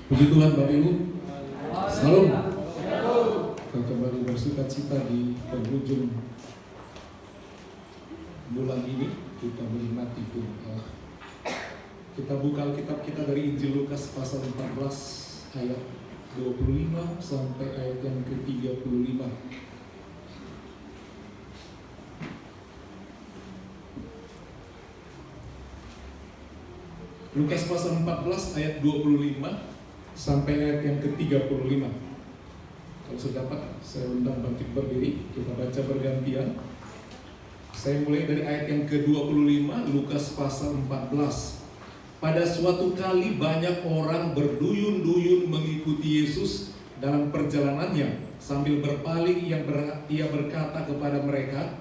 Puji Tuhan Bapak Ibu. Salam. Kita kembali bersukacita di penghujung bulan ini. Kita menikmati firman Allah. Kita buka Alkitab kita dari Injil Lukas pasal 14 ayat 25 sampai ayat yang ke-35. Lukas pasal 14 ayat 25 sampai ayat yang ke-35. Kalau sudah dapat, saya undang bangkit berdiri, kita baca bergantian. Saya mulai dari ayat yang ke-25, Lukas pasal 14. Pada suatu kali banyak orang berduyun-duyun mengikuti Yesus dalam perjalanannya. Sambil berpaling ia berkata kepada mereka,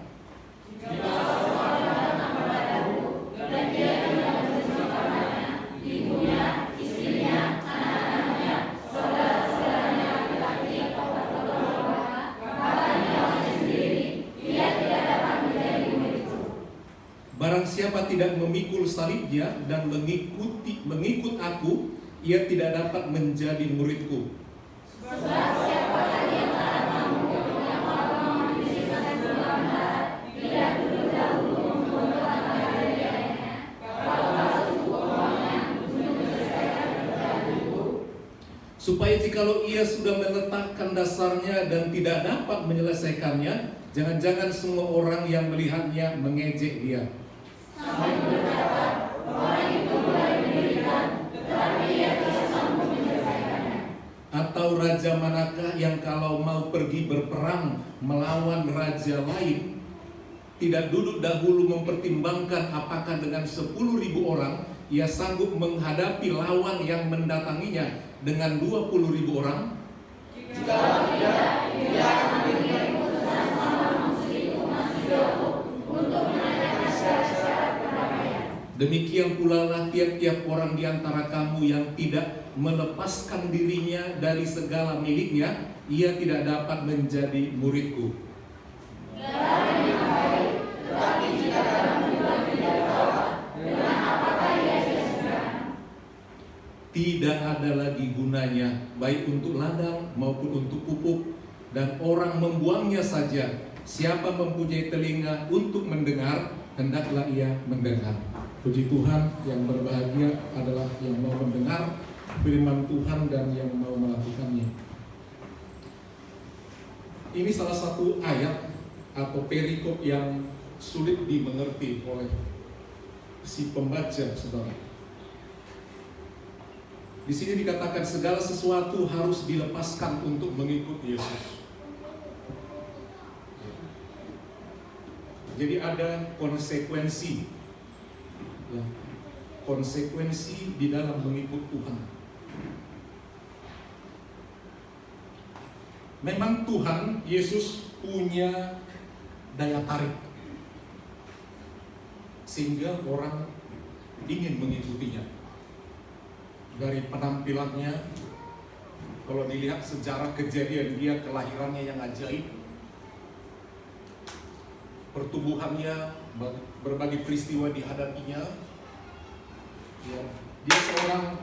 barang siapa tidak memikul salibnya dan mengikut aku, ia tidak dapat menjadi muridku. Supaya jikalau ia sudah meletakkan dasarnya dan tidak dapat menyelesaikannya, jangan-jangan semua orang yang melihatnya mengejek dia. Atau raja manakah yang kalau mau pergi berperang melawan raja lain, tidak duduk dahulu mempertimbangkan apakah dengan 10.000 orang ia sanggup menghadapi lawan yang mendatanginya dengan 20.000 orang? Jika tidak, dia akan memberikan keputusan sama manusia itu masih jauh untuk menanyakan syarat-syarat perdamaian. Demikian pula lah tiap-tiap orang di antara kamu yang tidak melepaskan dirinya dari segala miliknya, ia tidak dapat menjadi muridku. Tetapi jika dalam tujuan tidak tahu dengan apakah ia sia-sia, tidak ada lagi gunanya, baik untuk ladang maupun untuk pupuk, dan orang membuangnya saja. Siapa mempunyai telinga untuk mendengar, hendaklah ia mendengar. Puji Tuhan, yang berbahagia adalah yang mau mendengar firman Tuhan dan yang mau melakukannya. Ini salah satu ayat atau perikop yang sulit dimengerti oleh si pembaca, saudara. Di sini dikatakan segala sesuatu harus dilepaskan untuk mengikuti Yesus. Jadi ada konsekuensi, ya, konsekuensi di dalam mengikut Tuhan. Memang Tuhan Yesus punya daya tarik sehingga orang ingin mengikutinya. Dari penampilannya, kalau dilihat sejarah kejadian dia, kelahirannya yang ajaib, pertumbuhannya, berbagai peristiwa dihadapinya, ya, dia seorang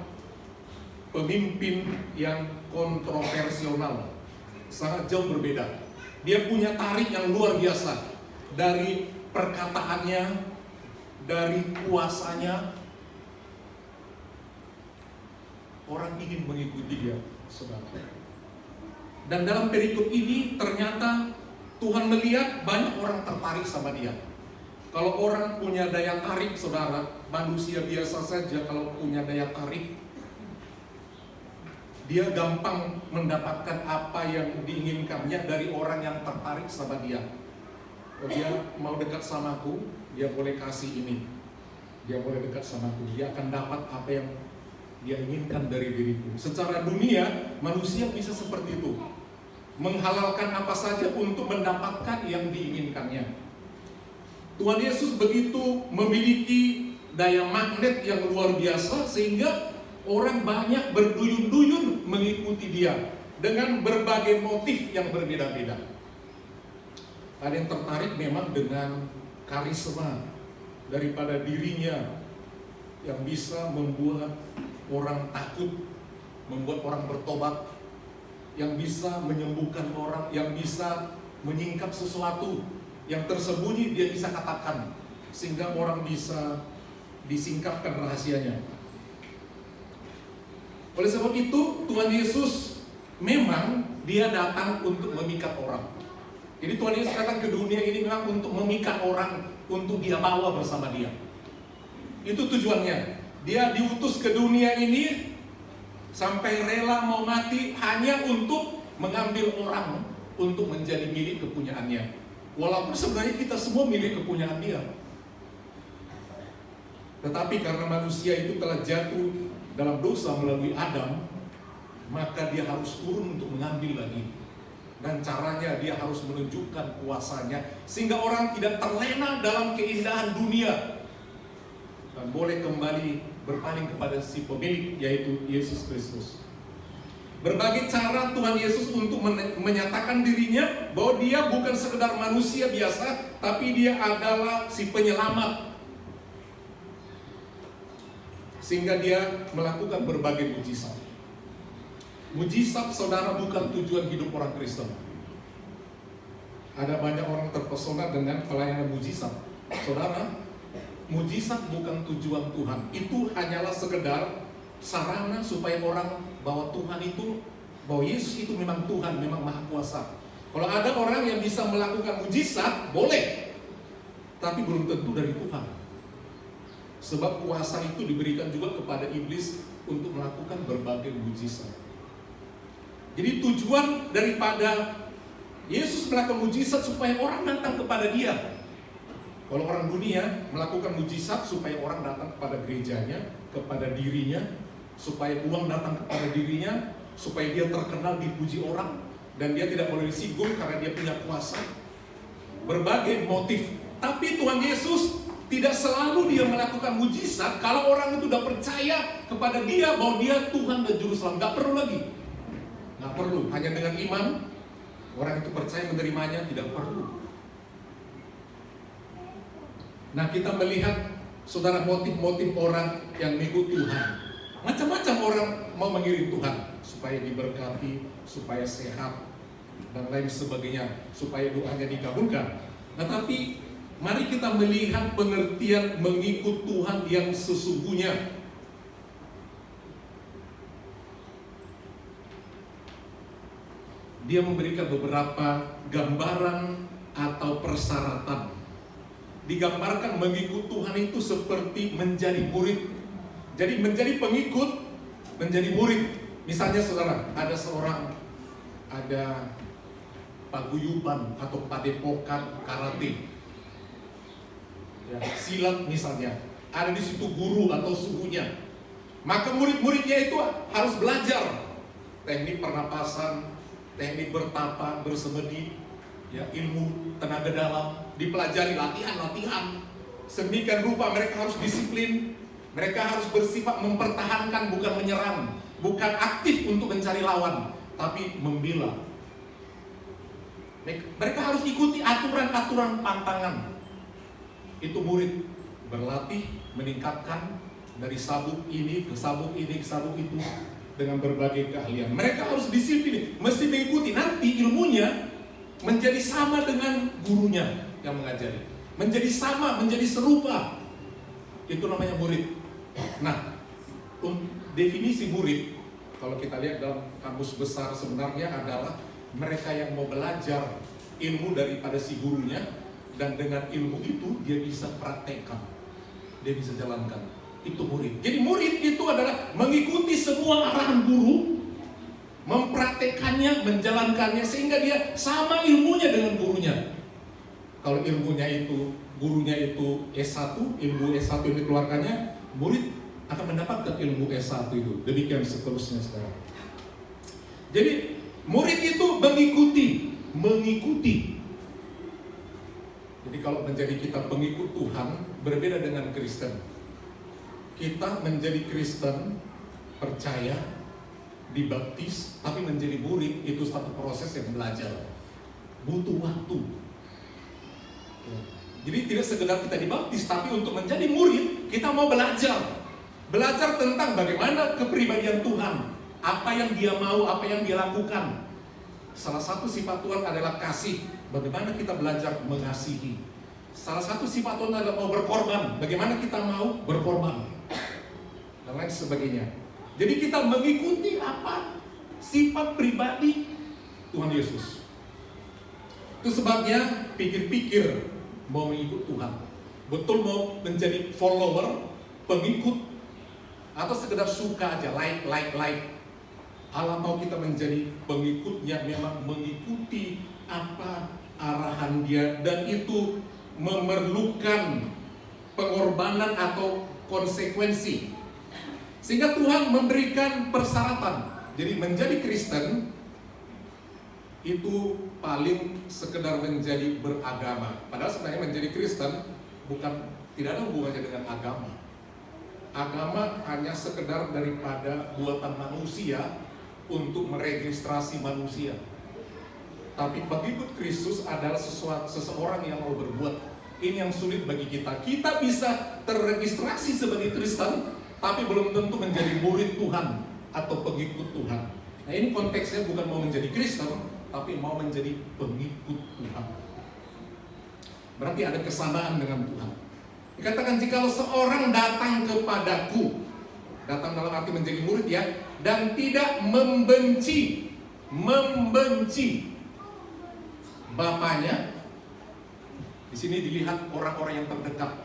pemimpin yang kontroversial, sangat jauh berbeda. Dia punya tarik yang luar biasa dari perkataannya, dari kuasanya. Orang ingin mengikuti dia, saudara. Dan dalam perikop ini ternyata Tuhan melihat banyak orang tertarik sama dia. Kalau orang punya daya tarik, saudara, manusia biasa saja kalau punya daya tarik, dia gampang mendapatkan apa yang diinginkannya dari orang yang tertarik sama dia. Kalau dia mau dekat sama aku, dia boleh kasih ini. Dia boleh dekat sama aku, dia akan dapat apa yang dia inginkan dari diriku. Secara dunia, manusia bisa seperti itu, menghalalkan apa saja untuk mendapatkan yang diinginkannya. Tuhan Yesus begitu memiliki daya magnet yang luar biasa sehingga orang banyak berduyun-duyun mengikuti dia dengan berbagai motif yang berbeda-beda. Ada yang tertarik memang dengan karisma daripada dirinya yang bisa membuat orang takut membuat orang bertobat, yang bisa menyembuhkan orang, yang bisa menyingkap sesuatu yang tersembunyi, dia bisa katakan sehingga orang bisa disingkapkan rahasianya. Oleh sebab itu Tuhan Yesus memang dia datang untuk memikat orang. Jadi Tuhan Yesus datang ke dunia ini memang untuk memikat orang, untuk dia bawa bersama dia. Itu tujuannya. Dia diutus ke dunia ini sampai rela mau mati hanya untuk mengambil orang untuk menjadi milik kepunyaannya. Walaupun sebenarnya kita semua milik kepunyaan dia. Tetapi karena manusia itu telah jatuh dalam dosa melalui Adam, maka dia harus turun untuk mengambil lagi. Dan caranya dia harus menunjukkan kuasanya sehingga orang tidak terlena dalam keindahan dunia dan boleh kembali berpaling kepada si pemilik, yaitu Yesus Kristus. Berbagai cara Tuhan Yesus untuk menyatakan dirinya bahwa dia bukan sekedar manusia biasa, tapi dia adalah si penyelamat. Sehingga dia melakukan berbagai mujizat. Mujizat, saudara, bukan tujuan hidup orang Kristen. Ada banyak orang terpesona dengan pelayanan mujizat. Saudara, mujizat bukan tujuan Tuhan. Itu hanyalah sekedar sarana supaya orang bahwa Tuhan itu, bahwa Yesus itu memang Tuhan, memang Maha Kuasa. Kalau ada orang yang bisa melakukan mujizat, boleh, tapi belum tentu dari Tuhan. Sebab kuasa itu diberikan juga kepada iblis untuk melakukan berbagai mujizat. Jadi tujuan daripada Yesus melakukan mujizat supaya orang datang kepada dia. Kalau orang dunia melakukan mujizat supaya orang datang kepada gerejanya, kepada dirinya, supaya uang datang kepada dirinya, supaya dia terkenal, dipuji orang, dan dia tidak boleh disinggung karena dia punya kuasa. Berbagai motif. Tapi Tuhan Yesus tidak selalu dia melakukan mujizat kalau orang itu sudah percaya kepada dia bahwa dia Tuhan dan Juru Selamat. Nggak perlu lagi. Nggak perlu. Hanya dengan iman orang itu percaya menerimanya, tidak perlu. Nah, kita melihat, saudara, motif-motif orang yang mengikut Tuhan. Macam-macam orang mau mengiring Tuhan supaya diberkati, supaya sehat, dan lain sebagainya, supaya doanya dikabulkan. Nah, tapi mari kita melihat pengertian mengikut Tuhan yang sesungguhnya. Dia memberikan beberapa gambaran atau persyaratan. Digambarkan mengikut Tuhan itu seperti menjadi murid. Jadi menjadi pengikut, menjadi murid. Misalnya saudara, ada paguyuban atau padepokan karate, ya, silat misalnya. Ada di situ guru atau suhunya. Maka murid-muridnya itu harus belajar teknik pernapasan, teknik bertapa, bersemedi, ya, ilmu tenaga dalam, dipelajari latihan. Sedemikian rupa mereka harus disiplin, mereka harus bersifat mempertahankan, bukan menyerang, bukan aktif untuk mencari lawan, tapi membela. Mereka harus ikuti aturan-aturan pantangan. Itu murid, berlatih, meningkatkan dari sabuk ini ke sabuk ini ke sabuk itu dengan berbagai keahlian. Mereka harus disiplin, mesti mengikuti. Nanti ilmunya menjadi sama dengan gurunya yang mengajari, menjadi sama, menjadi serupa. Itu namanya murid. Nah, definisi murid, kalau kita lihat dalam kamus besar, sebenarnya adalah mereka yang mau belajar ilmu daripada si gurunya, dan dengan ilmu itu dia bisa praktekkan, dia bisa jalankan. Itu murid. Jadi murid itu adalah mengikuti semua arahan guru, mempraktekannya, menjalankannya, sehingga dia sama ilmunya dengan gurunya. Kalau ilmunya itu, gurunya itu S1, ilmu S1 yang dikeluarkannya, murid akan mendapatkan ilmu S1 itu. Demikian seterusnya sekarang. Jadi murid itu mengikuti. Jadi kalau menjadi kita pengikut Tuhan, berbeda dengan Kristen. Kita menjadi Kristen, percaya, dibaptis, tapi menjadi murid itu satu proses yang belajar, butuh waktu. Jadi tidak sekedar kita dibaptis, tapi untuk menjadi murid kita mau belajar tentang bagaimana kepribadian Tuhan, Apa yang dia mau, apa yang dia lakukan. Salah satu sifat Tuhan adalah kasih. Bagaimana kita belajar mengasihi. Salah satu sifat Tuhan adalah mau berkorban. Bagaimana kita mau berkorban, dan lain sebagainya. Jadi kita mengikuti apa? Sifat pribadi Tuhan Yesus. Itu sebabnya pikir-pikir mau mengikut Tuhan. Betul mau menjadi follower, pengikut, atau sekedar suka aja, like. Allah mau kita menjadi pengikutnya, memang mengikuti apa arahan dia, dan itu memerlukan pengorbanan atau konsekuensi. Sehingga Tuhan memberikan persyaratan. Jadi menjadi Kristen itu paling sekedar menjadi beragama. Padahal sebenarnya menjadi Kristen tidak ada hubungannya dengan agama. Agama hanya sekedar daripada buatan manusia untuk meregistrasi manusia. Tapi pengikut Kristus adalah seseorang yang mau berbuat. Ini yang sulit bagi kita. Kita bisa terregistrasi sebagai Kristen, tapi belum tentu menjadi murid Tuhan atau pengikut Tuhan. Nah, ini konteksnya bukan mau menjadi Kristen, tapi mau menjadi pengikut Tuhan. Berarti ada kesamaan dengan Tuhan. Dikatakan jikalau seorang datang kepadaku, datang dalam arti menjadi murid ya, dan tidak membenci bapaknya. Di sini dilihat orang-orang yang terdekat,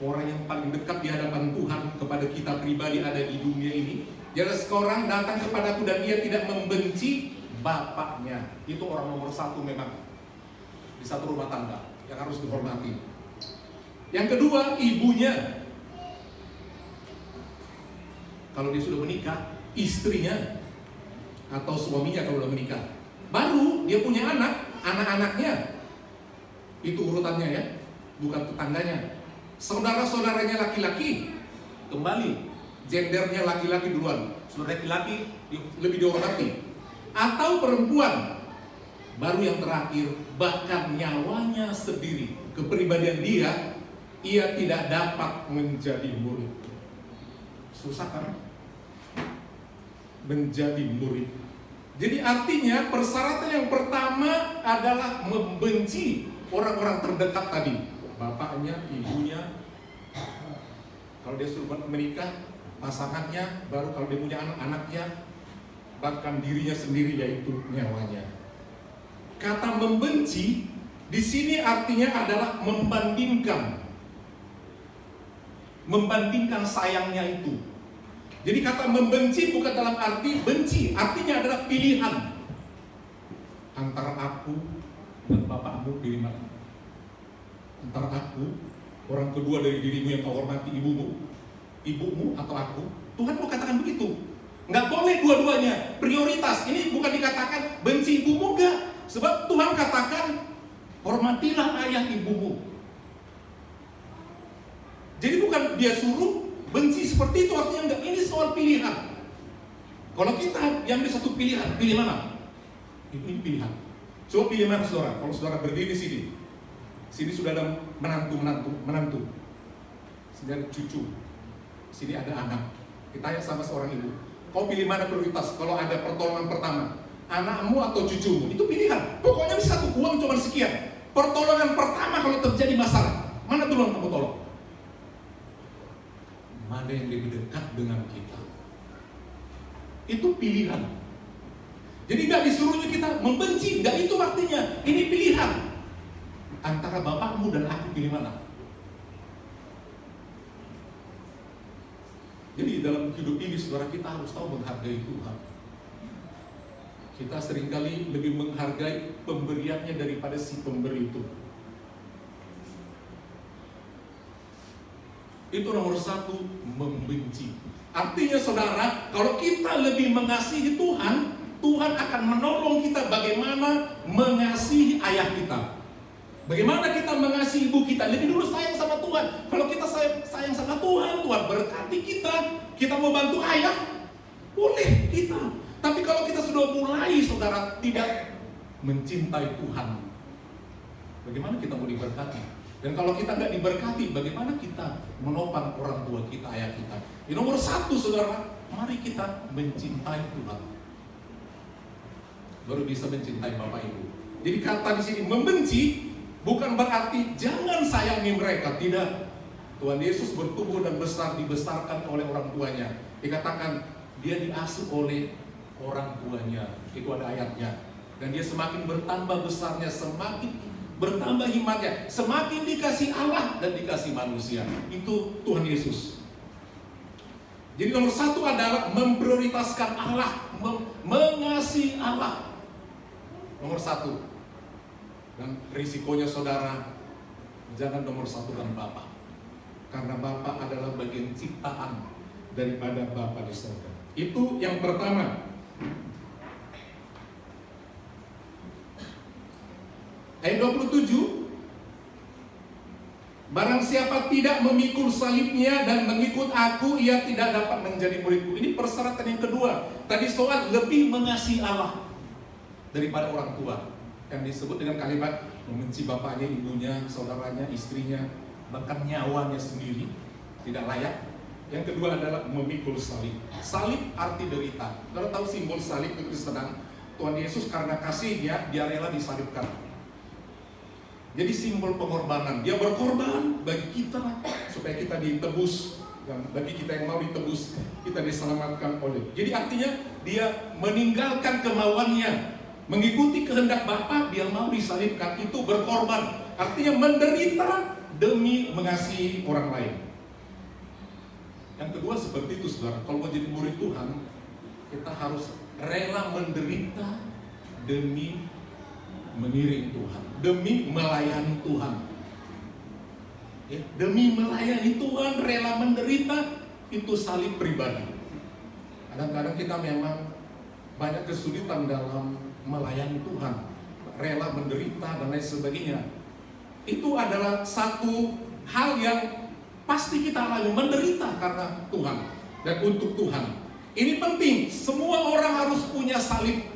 orang yang paling dekat di hadapan Tuhan kepada kita pribadi ada di dunia ini. Jadi seorang datang kepadaku dan dia tidak membenci bapaknya. Itu orang nomor satu memang di satu rumah tangga yang harus dihormati. Yang kedua, ibunya. Kalau dia sudah menikah, istrinya atau suaminya kalau sudah menikah. Baru dia punya anak-anaknya. Itu urutannya ya, bukan tetangganya. Saudara-saudaranya laki-laki, kembali gendernya laki-laki duluan. Saudara laki-laki lebih dihormati. Atau perempuan, baru yang terakhir, bahkan nyawanya sendiri, kepribadian dia, ia tidak dapat menjadi murid. Susah kan? Menjadi murid. Jadi artinya persyaratan yang pertama adalah membenci orang-orang terdekat tadi, bapaknya, ibunya. Kalau dia sudah menikah, pasangannya, baru kalau dia punya anak-anaknya, bahkan dirinya sendiri, yaitu nyawanya. Kata membenci di sini artinya adalah membandingkan sayangnya itu. Jadi kata membenci bukan dalam arti benci, artinya adalah pilihan. Antara aku dan bapakmu, pilih mana? Antara aku, orang kedua dari dirimu yang kau hormati, ibumu atau aku. Tuhan mau katakan begitu. Nggak boleh dua-duanya, prioritas. Ini bukan dikatakan benci ibumu, enggak. Sebab Tuhan katakan hormatilah ayah ibumu. Jadi bukan dia suruh benci seperti itu, artinya enggak. Ini soal pilihan. Kalau kita yang ada satu pilihan, pilih mana? Ini pilihan. Coba pilih mana saudara? Kalau saudara berdiri di sini sudah ada menantu. Sini ada cucu. Sini ada anak. Ditanya sama seorang ibu, kau pilih mana prioritas? Kalau ada pertolongan pertama, anakmu atau cucumu? Itu pilihan. Pokoknya bisa satu, uang cuma sekian. Pertolongan pertama kalau terjadi masalah, mana duluan kamu tolong? Mana yang lebih dekat dengan kita? Itu pilihan. Jadi nggak disuruhnya kita membenci, nggak itu artinya. Ini pilihan. Antara bapakmu dan aku, pilih mana? Jadi dalam hidup ini saudara, kita harus tahu menghargai Tuhan. Kita seringkali lebih menghargai pemberiannya daripada si pemberi itu. Itu nomor satu, membenci. Artinya saudara, kalau kita lebih mengasihi Tuhan, Tuhan akan menolong kita bagaimana mengasihi ayah kita. Bagaimana kita mengasihi ibu kita. Lebih dulu sayang sama Tuhan. Kalau kita sayang sama Tuhan, Tuhan berkati kita. Kita mau bantu ayah, boleh kita. Tapi kalau kita sudah mulai saudara tidak mencintai Tuhan, bagaimana kita mau diberkati? Dan kalau kita nggak diberkati, bagaimana kita menopang orang tua kita, ayah kita? Nomor satu, saudara, mari kita mencintai Tuhan. Baru bisa mencintai Bapak Ibu. Jadi kata di sini membenci bukan berarti jangan sayangi mereka, tidak. Tuhan Yesus bertumbuh dan besar, dibesarkan oleh orang tuanya. Dikatakan dia diasuh oleh orang tuanya. Itu ada ayatnya. Dan dia semakin bertambah besarnya, semakin bertambah imannya, semakin dikasih Allah dan dikasih manusia. Itu Tuhan Yesus. Jadi nomor satu adalah memprioritaskan Allah, mengasihi Allah. Nomor satu. Dan risikonya saudara, jangan nomor satukan Bapa. Karena Bapa adalah bagian ciptaan daripada Bapa di surga. Itu yang pertama. Ayat 27, barang siapa tidak memikul salibnya dan mengikut aku, ia tidak dapat menjadi muridku. Ini persyaratan yang kedua. Tadi soal lebih mengasihi Allah daripada orang tua, yang disebut dengan kalimat membenci bapaknya, ibunya, saudaranya, istrinya, bahkan nyawanya sendiri, tidak layak. Yang kedua adalah memikul salib. Salib arti derita. Kalau tahu simbol salib kekristenan, Tuhan Yesus karena kasihnya, dia rela disalibkan. Jadi simbol pengorbanan. Dia berkorban bagi kita supaya kita ditebus, dan bagi kita yang mau ditebus, kita diselamatkan oleh. Jadi artinya dia meninggalkan kemauannya, mengikuti kehendak Bapa, dia mau disalibkan, itu berkorban. Artinya menderita demi mengasihi orang lain. Yang kedua seperti itu, saudara. Kalau mau jadi murid Tuhan, kita harus rela menderita demi mengiring Tuhan, demi melayani Tuhan. Ya, demi melayani Tuhan, rela menderita, itu salib pribadi. Kadang-kadang kita memang banyak kesulitan dalam melayani Tuhan, rela menderita dan lain sebagainya. Itu adalah satu hal yang pasti kita alami, menderita karena Tuhan dan untuk Tuhan. Ini penting, semua orang harus punya salib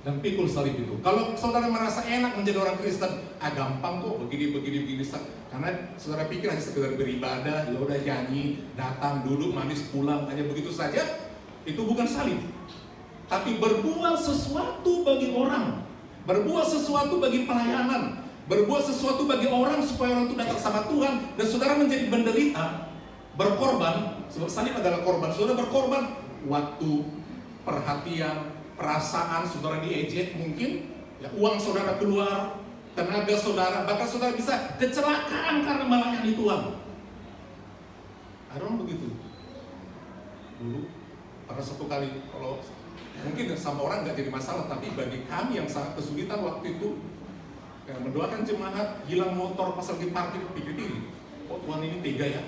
dan pikul salib itu. Kalau saudara merasa enak menjadi orang Kristen, gampang kok, begini. Karena saudara pikir hanya sekedar beribadah, ya udah nyanyi, datang, duduk, manis, pulang, hanya begitu saja, itu bukan salib. Tapi berbuat sesuatu bagi orang, berbuat sesuatu bagi pelayanan, berbuat sesuatu bagi orang supaya orang itu datang sama Tuhan, dan saudara menjadi menderita, berkorban. Sebab salib adalah korban. Saudara berkorban waktu, perhatian, perasaan, saudara diejek mungkin, ya, uang saudara keluar, tenaga saudara, bahkan saudara bisa kecelakaan karena melayani Tuhan. Ada orang begitu. Dulu, pernah satu kali, kalau mungkin sama orang nggak jadi masalah, tapi bagi kami yang sangat kesulitan waktu itu, ya, mendoakan jemaat hilang motor pas lagi parkir, pikir-pikir, kok Tuhan ini tega ya?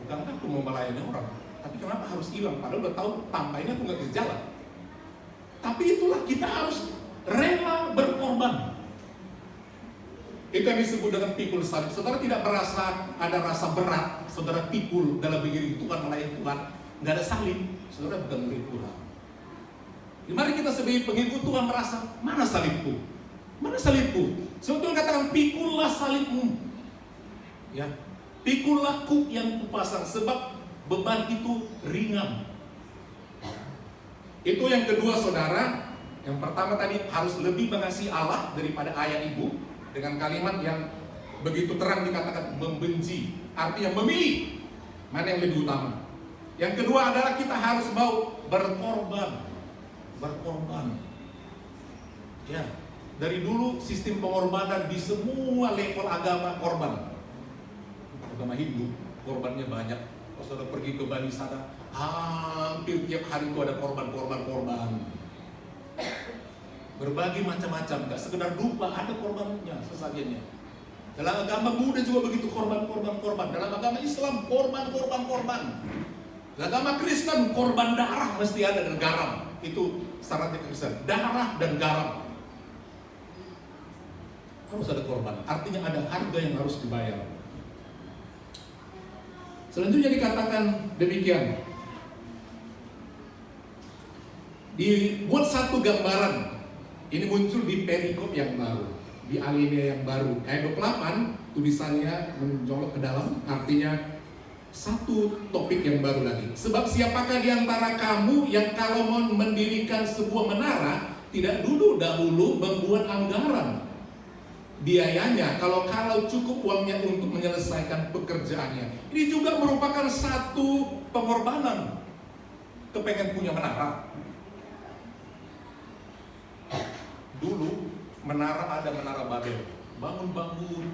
Bukankah aku mau melayani orang? Tapi kenapa harus hilang? Padahal udah tahu tampaknya aku nggak bisa jalan. Tapi itulah, kita harus rela berkorban. Itu yang disebut dengan pikul salib. Saudara tidak merasa ada rasa berat, saudara pikul dalam mengiring Tuhan, melayani Tuhan, nggak ada salib, saudara bukan murid Tuhan. Mari kita sebagai pengikut Tuhan merasa, mana salibku? Mana salibku? Sebetulnya katakan, pikullah salibmu. Ya, pikullah kuk yang kupasang, sebab beban itu ringan. Itu yang kedua, saudara. Yang pertama tadi harus lebih mengasihi Allah daripada ayah ibu, dengan kalimat yang begitu terang dikatakan membenci, artinya memilih mana yang lebih utama. Yang kedua adalah kita harus mau berkorban. Ya, dari dulu sistem pengorbanan di semua level agama korban. Agama Hindu korbannya banyak. Kalau saudara pergi ke Bali sana, hampir tiap hari itu ada korban. Berbagai macam-macam, nggak sekedar dupa, ada korbannya, sesajiannya. Dalam agama Buddha juga begitu, korban. Dalam agama Islam, korban. Dalam agama Kristen, korban darah mesti ada, dan garam. Itu syaratnya Kristen, darah dan garam. Harus ada korban, artinya ada harga yang harus dibayar. Selanjutnya dikatakan demikian, dibuat satu gambaran. Ini muncul di perikop yang baru. di alinea yang baru. Ayat 28 tulisannya mencolok ke dalam, artinya satu topik yang baru lagi. Sebab siapakah di antara kamu yang kalau mau mendirikan sebuah menara tidak dulu dahulu membuat anggaran biayanya, kalau cukup uangnya untuk menyelesaikan pekerjaannya. Ini juga merupakan satu pengorbanan. Kepengen punya menara. Dulu ada menara Babel, bangun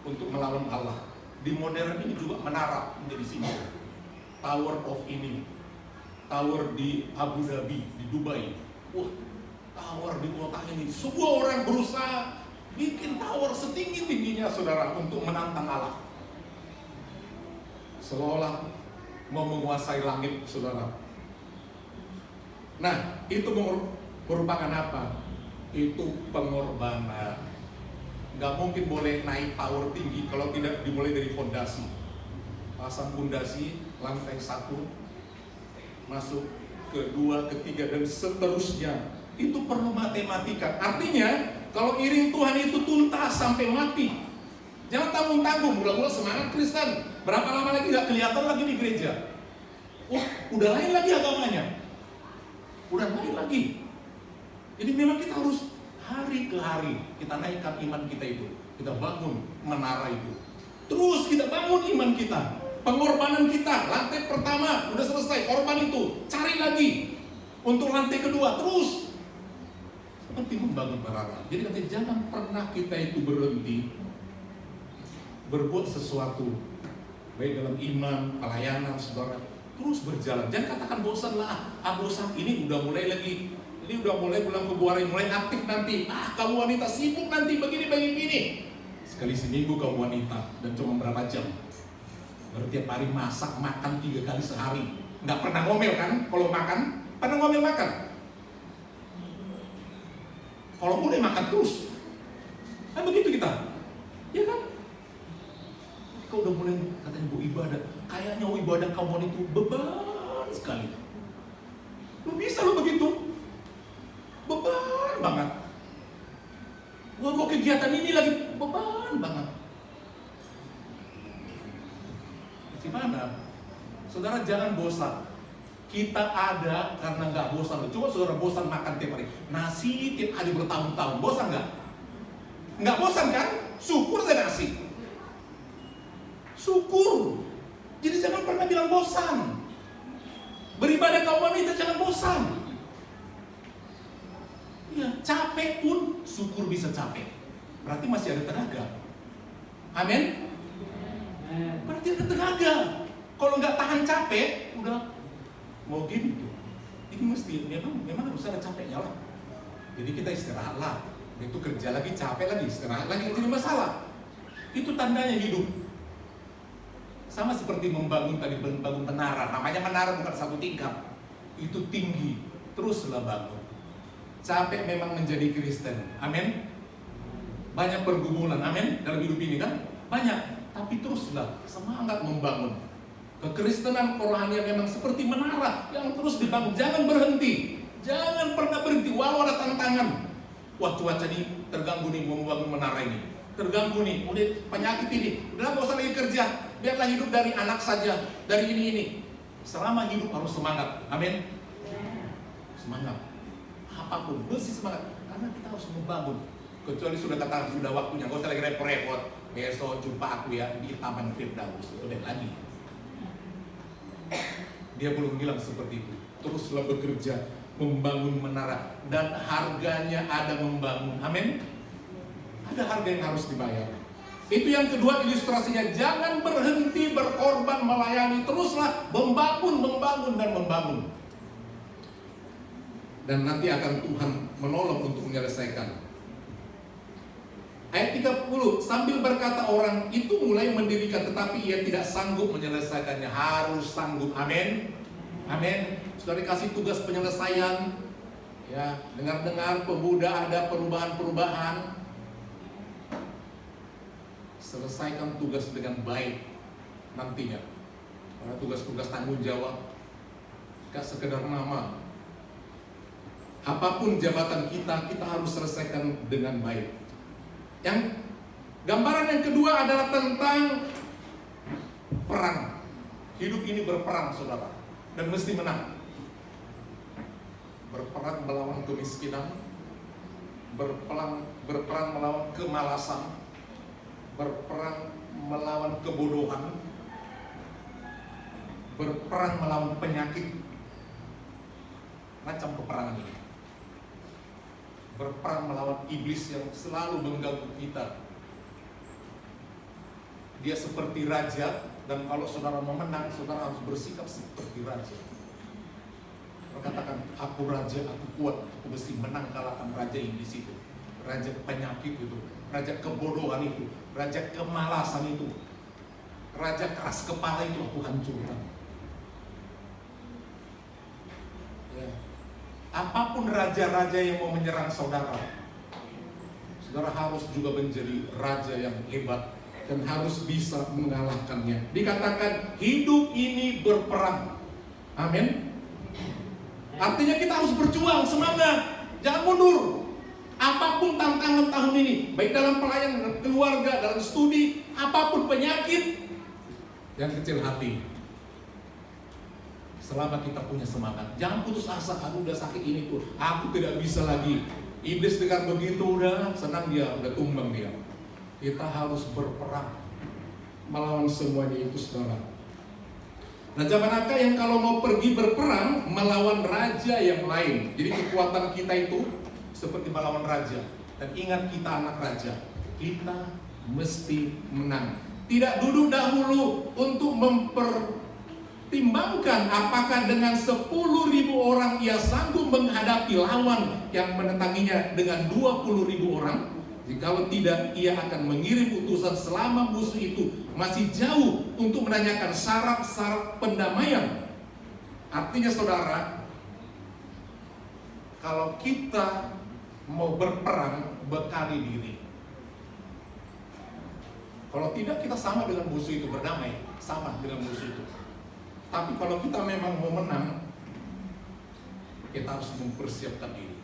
untuk melawan Allah. Di modern ini juga menara menjadi simbol. Tower of ini, tower di Abu Dhabi, di Dubai. Wah, tower di kota ini. Sebuah orang berusaha bikin tower setinggi-tingginya, saudara, untuk menantang Allah. Seolah mau menguasai langit, saudara. Nah, itu merupakan apa? Itu pengorbanan. Nggak mungkin boleh naik tower tinggi kalau tidak dimulai dari fondasi. Pasang fondasi, lantai 1, masuk ke 2, ke 3, dan seterusnya. Itu perlu matematika. Artinya, kalau iring Tuhan itu tuntas sampai mati. Jangan tanggung-tanggung, mula-mula semangat Kristen. Berapa lama lagi nggak kelihatan lagi di gereja? Udah lain lagi agamanya. Udah lain lagi. Jadi memang kita harus hari ke hari kita naikkan iman kita itu. Kita bangun menara itu. Terus kita bangun iman kita. Pengorbanan kita, lantai pertama udah selesai, korban itu. Cari lagi untuk lantai kedua, terus. Seperti membangun menara. Jadi katanya jangan pernah kita itu berhenti berbuat sesuatu, baik dalam iman, pelayanan, saudara. Terus berjalan. Jangan katakan bosan lah. Bosan, ini udah mulai lagi. Ini udah mulai bulan Februari, mulai aktif nanti. Kamu wanita sibuk nanti begini. Sekali seminggu kamu wanita, dan cuma berapa jam? Baru tiap hari masak, makan 3 kali sehari. Nggak pernah ngomel kan? Kalau makan, pernah ngomel makan? Kalau boleh makan terus. Kan begitu kita. Ya kan? Kau udah mulai katanya bu ibadah. Kayaknya ibadah kamu itu beban sekali. Lu bisa lu begitu? Beban banget. Gua kegiatan ini lagi beban banget. Gimana? Saudara jangan bosan. Kita ada karena nggak bosan. Coba saudara bosan makan tiap hari. Nasi tiap hari bertahun-tahun. Bosan nggak? Nggak bosan kan? Syukur deh nasi. Syukur. Jadi jangan pernah bilang bosan. Beribadah kaum wanita jangan bosan. Ya, capek pun syukur bisa capek. Berarti masih ada tenaga. Amin. Berarti ada tenaga. Kalau nggak tahan capek, udah mau gini tuh. Ini mesti memang harus ada capeknya lah. Jadi kita istirahat lah. Itu kerja lagi, capek lagi, istirahat lagi, tidak masalah. Itu tandanya hidup. Sama seperti membangun menara. Namanya menara bukan satu tingkat. Itu tinggi. Teruslah bangun. Capek memang menjadi Kristen. Amin. Banyak pergumulan, amin, dalam hidup ini kan? Banyak. Tapi teruslah semangat membangun. Kekristenan kerohanian memang seperti menara yang terus dibangun. Jangan berhenti. Jangan pernah berhenti walau ada tantangan. Wah, cuaca ini terganggu nih, mau membangun menara ini. Terganggu nih, udah penyakit ini. Udah gak usah lagi kerja. Biarlah hidup dari anak saja, dari ini. Selama hidup harus semangat. Amin. Semangat. Apapun, mesti semangat. Karena kita harus membangun. Kecuali sudah waktunya, gak usah lagi repot-repot. Besok jumpa aku ya di Taman Firdaus. Udah lagi. Dia belum bilang seperti itu. Teruslah bekerja, membangun menara. Dan harganya ada membangun. Amin. Ada harga yang harus dibayar. Itu yang kedua ilustrasinya. Jangan berhenti berkorban melayani. Teruslah membangun dan membangun. Dan nanti akan Tuhan menolong untuk menyelesaikan. Ayat 30, sambil berkata orang itu mulai mendirikan, tetapi ia tidak sanggup menyelesaikannya. Harus sanggup, amin. Amin. Sudah dikasih tugas penyelesaian. Ya, dengar-dengar pemuda ada perubahan-perubahan. Selesaikan tugas dengan baik nantinya. Karena tugas-tugas tanggung jawab gak sekedar nama. Apapun jabatan kita harus selesaikan dengan baik. Yang gambaran yang kedua adalah tentang perang. Hidup ini berperang, saudara, dan mesti menang. Berperang melawan kemiskinan, berperang melawan kemalasan, berperang melawan kebodohan, berperang melawan penyakit. Macam peperangan ini. Berperang melawan iblis yang selalu mengganggu kita. Dia seperti raja, dan kalau saudara mau menang, saudara harus bersikap seperti raja. Katakan, aku raja, aku kuat, aku mesti menang kalahkan raja iblis itu, raja penyakit itu, raja kebodohan itu, raja kemalasan itu, raja keras kepala itu aku hancurkan. Ya. Apapun raja-raja yang mau menyerang saudara, saudara harus juga menjadi raja yang hebat dan harus bisa mengalahkannya. Dikatakan hidup ini berperang. Amin. Artinya kita harus berjuang, semangat, jangan mundur. Apapun tantangan tahun ini, baik dalam pelayanan, dalam keluarga, dalam studi, apapun penyakit, yang kecil hati. Selama kita punya semangat, jangan putus asa. Aku udah sakit ini tuh, aku tidak bisa lagi. Iblis dengar begitu udah senang dia, udah tumbang dia. Kita harus berperang melawan semuanya itu, saudara. Raja manakah yang kalau mau pergi berperang melawan raja yang lain? Jadi kekuatan kita itu seperti melawan raja. Dan ingat, kita anak raja, kita mesti menang. Tidak duduk dahulu untuk mempertimbangkan apakah dengan 10.000 orang ia sanggup menghadapi lawan yang menentanginya dengan 20.000 orang. Jikalau tidak, ia akan mengirim utusan selama musuh itu masih jauh untuk menanyakan syarat-syarat pendamaian. Artinya, saudara, kalau kita mau berperang, bekali diri. Kalau tidak, kita sama dengan musuh itu, berdamai sama dengan musuh itu. Tapi kalau kita memang mau menang, kita harus mempersiapkan diri.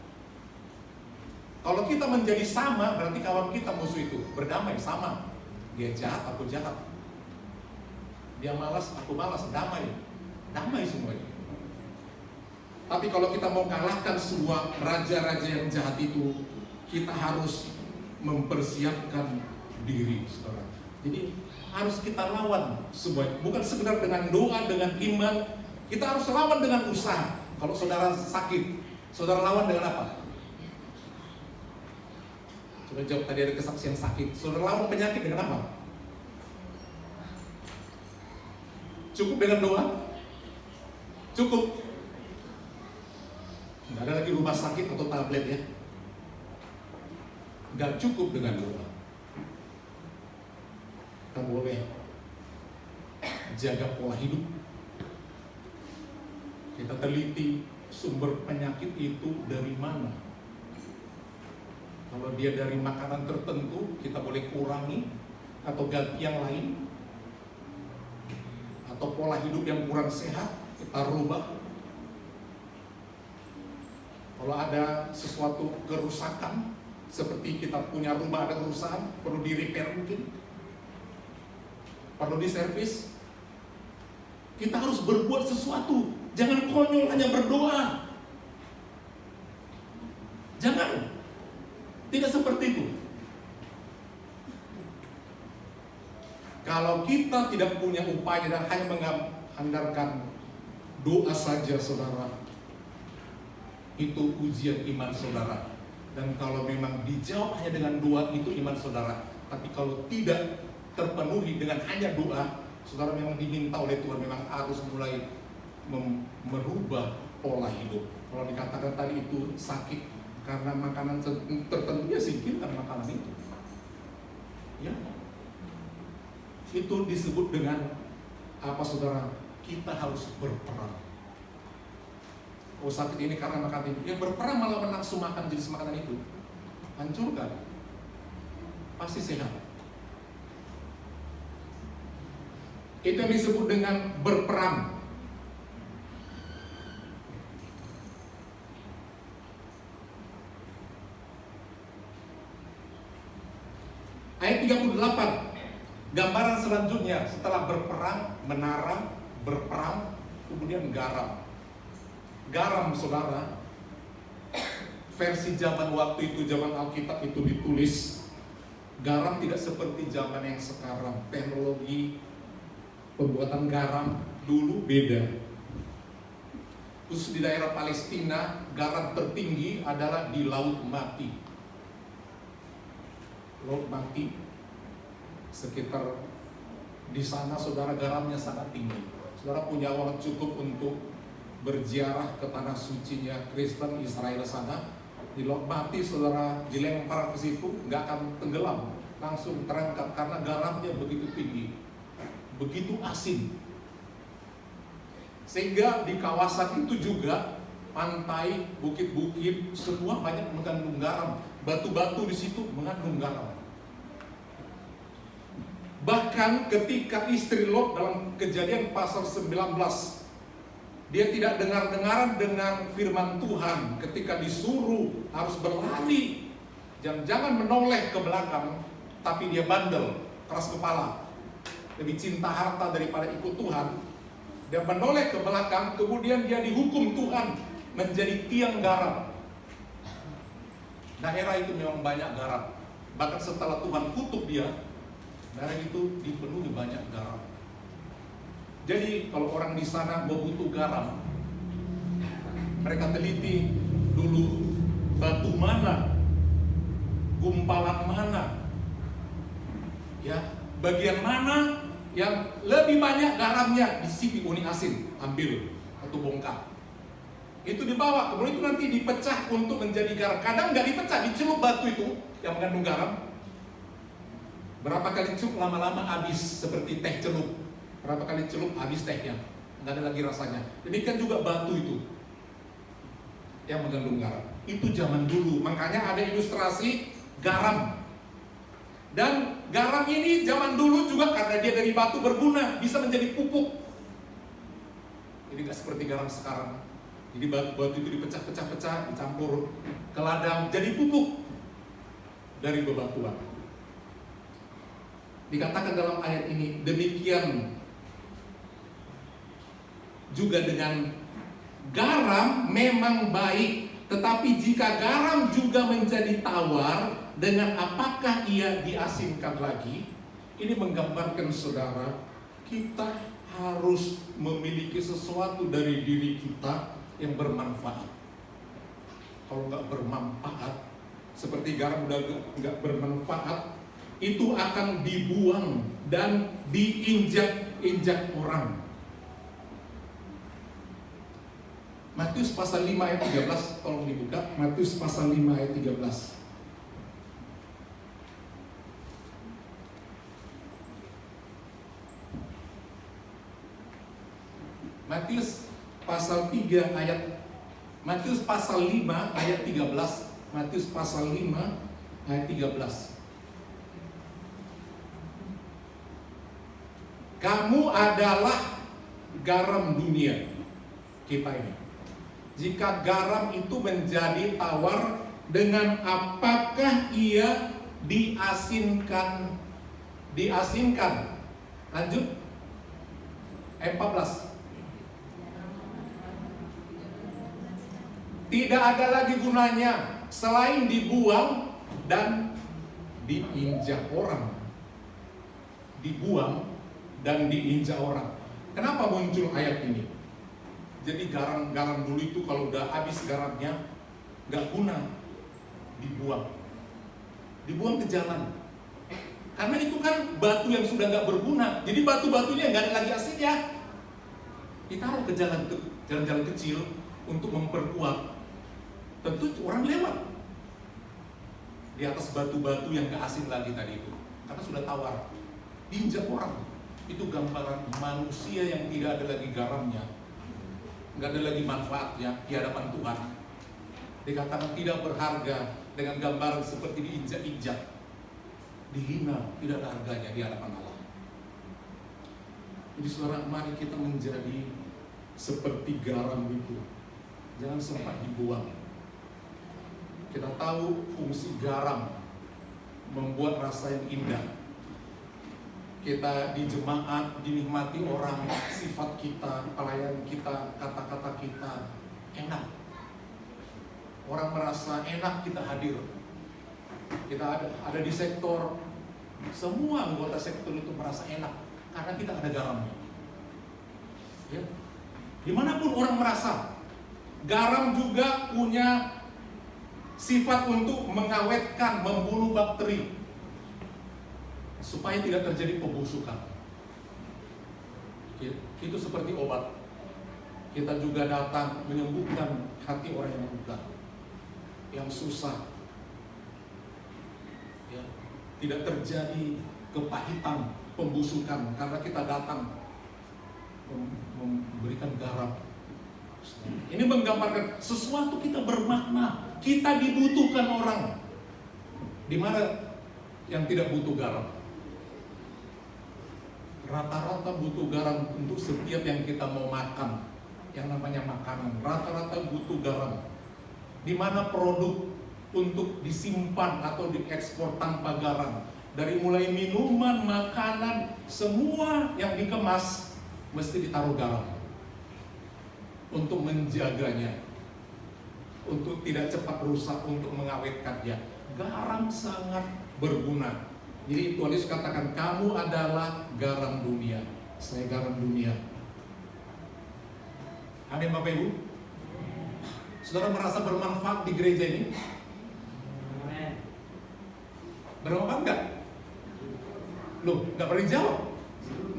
Kalau kita menjadi sama, berarti kawan kita musuh itu berdamai, sama. Dia jahat, aku jahat. Dia malas, aku malas, damai. Damai semuanya. Tapi kalau kita mau kalahkan semua raja-raja yang jahat itu, kita harus mempersiapkan diri, saudara. Jadi harus kita lawan semuanya. Bukan sekedar dengan doa, dengan iman. Kita harus lawan dengan usaha. Kalau saudara sakit, saudara lawan dengan apa? Coba jawab, tadi ada kesaksian sakit. Saudara lawan penyakit dengan apa? Cukup dengan doa? Cukup. Nggak ada lagi rumah sakit atau tablet ya. Nggak cukup dengan doa. Kita boleh jaga pola hidup. Kita teliti sumber penyakit itu dari mana. Kalau dia dari makanan tertentu, kita boleh kurangi atau ganti yang lain. Atau pola hidup yang kurang sehat, kita rubah. Kalau ada sesuatu kerusakan, seperti kita punya rumah ada kerusakan, perlu di repair mungkin, perlu diservis, kita harus berbuat sesuatu. Jangan konyol hanya berdoa. Jangan. Tidak seperti itu. Kalau kita tidak punya upaya dan hanya mengandalkan doa saja, saudara, itu ujian iman saudara. Dan kalau memang dijawab hanya dengan doa, itu iman saudara. Tapi kalau tidak terpenuhi dengan hanya doa, saudara memang diminta oleh Tuhan, memang harus mulai merubah pola hidup. Kalau dikatakan tadi itu sakit karena makanan tertentu, ya singkirkan makanan itu. Ya, itu disebut dengan apa, saudara? Kita harus berperang. Oh, sakit ini karena makan itu. Yang berperang malah nafsu makan jenis makanan itu, hancurkan. Pasti sehat. Itu yang disebut dengan berperang. Ayat 38, gambaran selanjutnya setelah berperang, menara, berperang, kemudian garam. Garam, saudara, versi zaman waktu itu, zaman Alkitab itu ditulis, garam tidak seperti zaman yang sekarang. Teknologi pembuatan garam dulu beda. Khusus di daerah Palestina, garam tertinggi adalah di Laut Mati. Laut Mati, sekitar di sana saudara garamnya sangat tinggi. Saudara punya uang cukup untuk berziarah ke tanah sucinya Kristen Israel sana, di Laut Mati saudara dilempar ke situ nggak akan tenggelam, langsung terangkat karena garamnya begitu tinggi, begitu asin. Sehingga di kawasan itu juga pantai, bukit-bukit semua banyak mengandung garam, batu-batu di situ mengandung garam. Bahkan ketika istri Lot dalam Kejadian pasal 19, dia tidak dengar-dengaran dengan firman Tuhan ketika disuruh harus berlari dan jangan menoleh ke belakang, tapi dia bandel, keras kepala, lebih cinta harta daripada ikut Tuhan. Dia menoleh ke belakang, kemudian dia dihukum Tuhan menjadi tiang garam. Daerah itu memang banyak garam. Bahkan setelah Tuhan kutuk dia, daerah itu dipenuhi banyak garam. Jadi kalau orang di sana mau butuh garam, mereka teliti dulu batu mana, gumpalan mana, ya, bagian mana yang lebih banyak garamnya, disipi unik asin, ambil atau bongkar. Itu dibawa, kemudian itu nanti dipecah untuk menjadi garam. Kadang nggak dipecah, dicelup batu itu yang mengandung garam. Berapa kali celup lama-lama habis, seperti teh celup. Berapa kali celup habis tehnya, nggak ada lagi rasanya. Demikian juga batu itu yang mengandung garam. Itu zaman dulu, makanya ada ilustrasi garam. Dan garam ini zaman dulu juga karena dia dari batu berguna, bisa menjadi pupuk. Jadi nggak seperti garam sekarang. Jadi batu itu dipecah-pecah-pecah, dicampur ke ladang, jadi pupuk dari bebatuan. Dikatakan dalam ayat ini, demikian juga dengan garam memang baik, tetapi jika garam juga menjadi tawar, dengan apakah ia diasinkan lagi? Ini menggambarkan saudara, kita harus memiliki sesuatu dari diri kita yang bermanfaat. Kalau nggak bermanfaat, seperti garam udah nggak bermanfaat, itu akan dibuang dan diinjak-injak orang. Matius pasal 5 ayat 13, tolong dibuka. Matius pasal 5 ayat 13. Matius pasal 3 ayat Matius pasal 5 ayat 13. Matius pasal 5 ayat 13. Kamu adalah garam dunia kita ini. Jika garam itu menjadi tawar, dengan apakah ia diasinkan? Diasinkan. Lanjut. Ayat 14. Tidak ada lagi gunanya selain dibuang dan diinjak orang. Dibuang dan diinjak orang. Kenapa muncul ayat ini? Jadi garam dulu itu kalau udah habis garamnya nggak guna, dibuang ke jalan. Karena itu kan batu yang sudah nggak berguna. Jadi batu-batunya nggak ada lagi asinnya. Ditaruh ke jalan-jalan kecil untuk memperkuat. Tentu orang lewat di atas batu-batu yang gak asin lagi tadi itu, karena sudah tawar, diinjak orang. Itu gambaran manusia yang tidak ada lagi garamnya, gak ada lagi manfaatnya di hadapan Tuhan. Dikatakan tidak berharga dengan gambaran seperti diinjak-injak, dihina, tidak ada harganya di hadapan Allah. Jadi saudara, mari kita menjadi seperti garam itu, jangan sempat dibuang. Kita tahu fungsi garam membuat rasa yang indah. Kita di jemaat dinikmati orang, sifat kita, pelayan kita, kata-kata kita enak. Orang merasa enak kita hadir. Kita ada di sektor, semua anggota sektor itu merasa enak karena kita ada garamnya. Ya. Dimanapun orang merasa, garam juga punya sifat untuk mengawetkan, membunuh bakteri supaya tidak terjadi pembusukan. Itu seperti obat. Kita juga datang menyembuhkan hati orang yang luka, yang susah. Ya, tidak terjadi kepahitan, pembusukan karena kita datang memberikan garam. Ini menggambarkan sesuatu kita bermakna, kita dibutuhkan orang. Di mana yang tidak butuh garam? Rata-rata butuh garam untuk setiap yang kita mau makan, yang namanya makanan. Rata-rata butuh garam. Di mana produk untuk disimpan atau diekspor tanpa garam, dari mulai minuman, makanan, semua yang dikemas mesti ditaruh garam untuk menjaganya, untuk tidak cepat rusak, untuk mengawetkannya. Garam sangat berguna. Jadi Tuhan Yesus katakan, kamu adalah garam dunia. Saya garam dunia. Amin Bapak Ibu. Saudara merasa bermanfaat di gereja ini? Bermanfaat enggak? Loh, enggak pernah dijawab.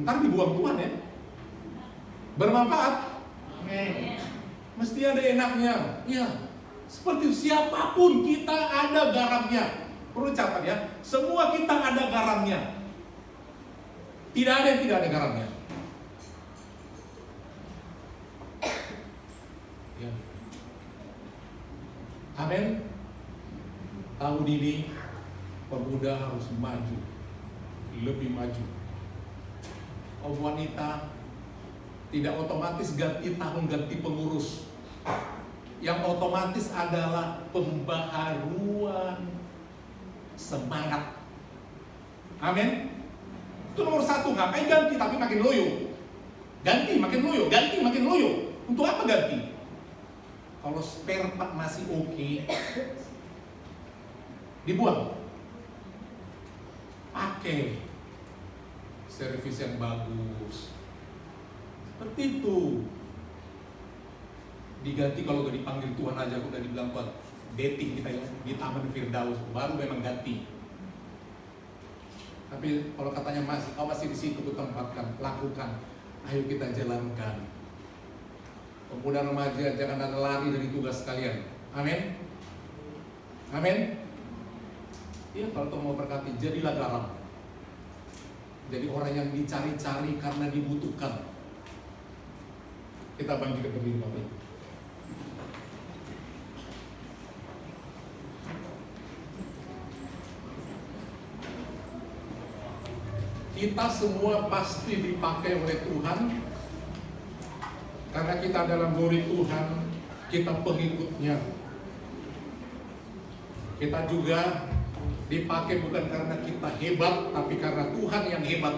Ntar dibuang Tuhan ya. Bermanfaat? Mesti ada enaknya. Ya, seperti siapapun kita ada garamnya. Perlu catat ya, semua kita ada garamnya. Tidak ada yang tidak ada garamnya. Ya. Amin. Tahun ini pemuda harus maju, lebih maju. Wanita tidak otomatis ganti tahun, ganti pengurus. Yang otomatis adalah pembaharuan semangat. Amin. Itu nomor satu. Ngapain ganti tapi makin loyo? Ganti makin loyo, ganti makin loyo. Untuk apa ganti? Kalau spare part masih oke, dibuang. Pakai servis yang bagus. Seperti itu. Diganti kalau udah dipanggil Tuhan aja, udah dibilang Tuhan, dating kita ya di Taman Firdaus, baru memang ganti. Tapi kalau katanya kau masih di situ, tempatkan, lakukan. Ayo kita jalankan. Pemuda remaja jangan ada lari dari tugas kalian. Amin. Amin. Iya, kalau Tuhan mau berkati, jadilah garam. Jadi orang yang dicari-cari karena dibutuhkan. Kita bangkit berdiri Bapak Ibu. Kita semua pasti dipakai oleh Tuhan karena kita adalah murid Tuhan, kita pengikutnya. Kita juga dipakai bukan karena kita hebat, tapi karena Tuhan yang hebat.